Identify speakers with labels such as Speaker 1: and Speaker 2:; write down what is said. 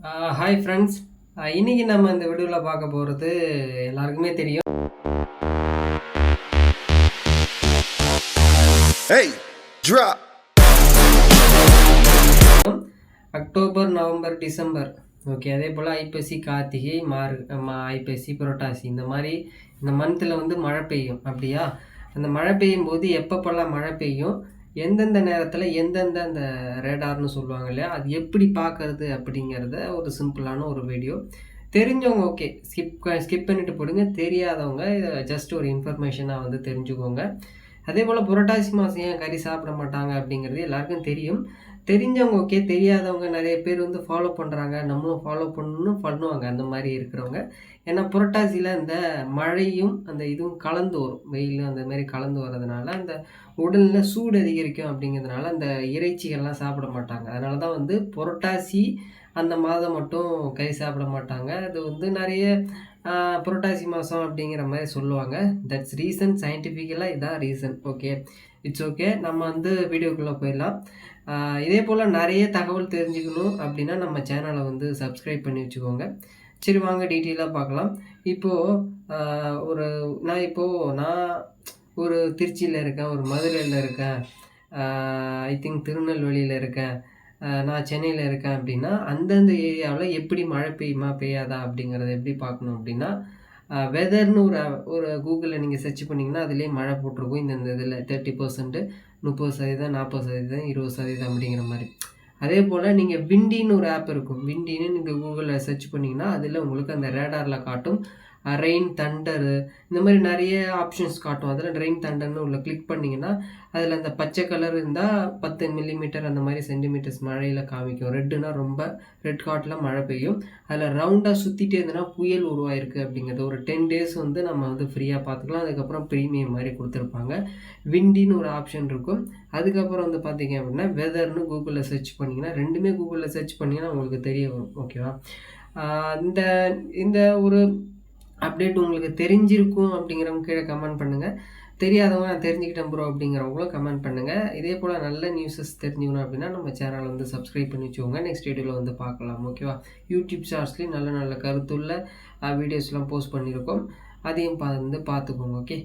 Speaker 1: Hi friends. இன்னைக்கு நம்ம இந்த வீடியோவில் பார்க்க போகிறது எல்லாருக்குமே தெரியும். Hey, drop. October, November, December, okay, அதே போல் ஐப்பசி, கார்த்திகை, ஐப்பசி, புரட்டாசி, இந்த மாதிரி இந்த மந்தில் வந்து மழை பெய்யும். அப்படியா? அந்த மழை பெய்யும் போது எப்பப்பெல்லாம் மழை பெய்யும், எந்தெந்த நேரத்தில் எந்தெந்த அந்த ரேடார்னு சொல்லுவாங்க இல்லையா, அது எப்படி பார்க்கறது அப்படிங்கிறத ஒரு சிம்பிளான ஒரு வீடியோ. தெரிஞ்சவங்க ஓகே, ஸ்கிப் பண்ணிட்டு போடுங்க. தெரியாதவங்க இதை ஜஸ்ட் ஒரு இன்ஃபர்மேஷனாக வந்து தெரிஞ்சுக்கோங்க. அதே போல் புரட்டாசி மாதம் ஏன் கறி சாப்பிட மாட்டாங்க அப்படிங்கிறது எல்லாருக்கும் தெரியும். தெரிஞ்சவங்க ஓகே, தெரியாதவங்க நிறைய பேர் வந்து ஃபாலோ பண்ணுறாங்க, நம்மளும் ஃபாலோ பண்ணணும் பண்ணுவாங்க அந்த மாதிரி இருக்கிறவங்க. ஏன்னா புரட்டாசியில் இந்த மழையும் அந்த இதுவும் கலந்து வரும், வெயிலும் அந்த மாதிரி கலந்து வர்றதுனால அந்த உடலில் சூடு அதிகரிக்கும். அப்படிங்கிறதுனால அந்த இறைச்சிகள்லாம் சாப்பிட மாட்டாங்க. அதனால தான் வந்து புரட்டாசி அந்த மாதம் மட்டும் கறி சாப்பிட மாட்டாங்க. அது வந்து நிறைய புரட்டாசி மாதம் அப்படிங்கிற மாதிரி சொல்லுவாங்க. தட்ஸ் ரீசன், சயின்டிஃபிக்கலாக இதுதான் ரீசன். Okay, it's okay. நம்ம வந்து வீடியோக்குள்ளே போயிடலாம். இதே போல் நிறைய தகவல் தெரிஞ்சுக்கணும் அப்படின்னா நம்ம சேனலை வந்து சப்ஸ்கிரைப் பண்ணி வச்சுக்கோங்க. சரி, வாங்க டீட்டெயிலாக பார்க்கலாம். இப்போது நான் ஒரு திருச்சியில் இருக்கேன், ஒரு மதுரையில் இருக்கேன், ஐ திங்க் திருநெல்வேலியில் இருக்கேன், நான் சென்னையில் இருக்கேன் அப்படின்னா அந்தந்த ஏரியாவில் எப்படி மழை பெய்யுமா பெய்யாதா அப்படிங்கிறத எப்படி பார்க்கணும் அப்படின்னா, வெதர்னு ஒரு கூகுளில் நீங்கள் சர்ச் பண்ணிங்கன்னா அதிலே மழை போட்டிருக்கும். இந்த இதில் 30%, 30%, 40%, 20% அப்படிங்கிற மாதிரி. அதே போல் நீங்கள் விண்டின்னு ஒரு ஆப் இருக்கும். விண்டின்னு நீங்கள் கூகுளில் சர்ச் பண்ணிங்கன்னா அதில் உங்களுக்கு அந்த ரேடாரில் காட்டும். ரெயின், தண்டரு, இந்த மாதிரி நிறைய ஆப்ஷன்ஸ் காட்டும். அதில் ரெயின், தண்டர்னு உள்ள கிளிக் பண்ணிங்கன்னா அதில் அந்த பச்சை கலர் இருந்தால் 10 மில்லிமீட்டர் அந்த மாதிரி சென்டிமீட்டர்ஸ் மழையில் காமிக்கும். ரெட்டுனா ரொம்ப ரெட் ஹாட்டில் மழை பெய்யும். அதில் ரவுண்டாக சுற்றிட்டே இருந்ததுன்னா புயல் உருவாயிருக்கு அப்படிங்கிறது. ஒரு 10 டேஸ் வந்து நம்ம வந்து ஃப்ரீயாக பார்த்துக்கலாம். அதுக்கப்புறம் ப்ரீமியம் மாதிரி கொடுத்துருப்பாங்க. விண்டின்னு ஒரு ஆப்ஷன் இருக்கும். அதுக்கப்புறம் வந்து பார்த்தீங்க அப்படின்னா வெதர்னு கூகுளில் சர்ச் பண்ணிங்கன்னா, ரெண்டுமே கூகுளில் சர்ச் பண்ணிங்கன்னா உங்களுக்கு தெரிய வரும். ஓகேவா? இந்த இந்த ஒரு அப்டேட் உங்களுக்கு தெரிஞ்சிருக்கும் அப்படிங்கிறவங்க கீழே கமெண்ட் பண்ணுங்கள். தெரியாதவங்க நான் தெரிஞ்சுக்கிட்டேன் ப்ரோ அப்படிங்கிறவங்களும் கமெண்ட் பண்ணுங்கள். இதே போல் நல்ல நியூஸஸ் தெரிஞ்சுக்கணும் அப்படின்னா நம்ம சேனலை வந்து சப்ஸ்கிரைப் பண்ணி வச்சுக்கோங்க. நெக்ஸ்ட் வீடியோவில் வந்து பார்க்கலாம். ஓகேவா? யூடியூப் ஷார்ட்ஸ்லேயும் நல்ல நல்ல கருத்துள்ள வீடியோஸ்லாம் போஸ்ட் பண்ணியிருக்கோம். அதையும் வந்து பார்த்துக்கோங்க. ஓகே.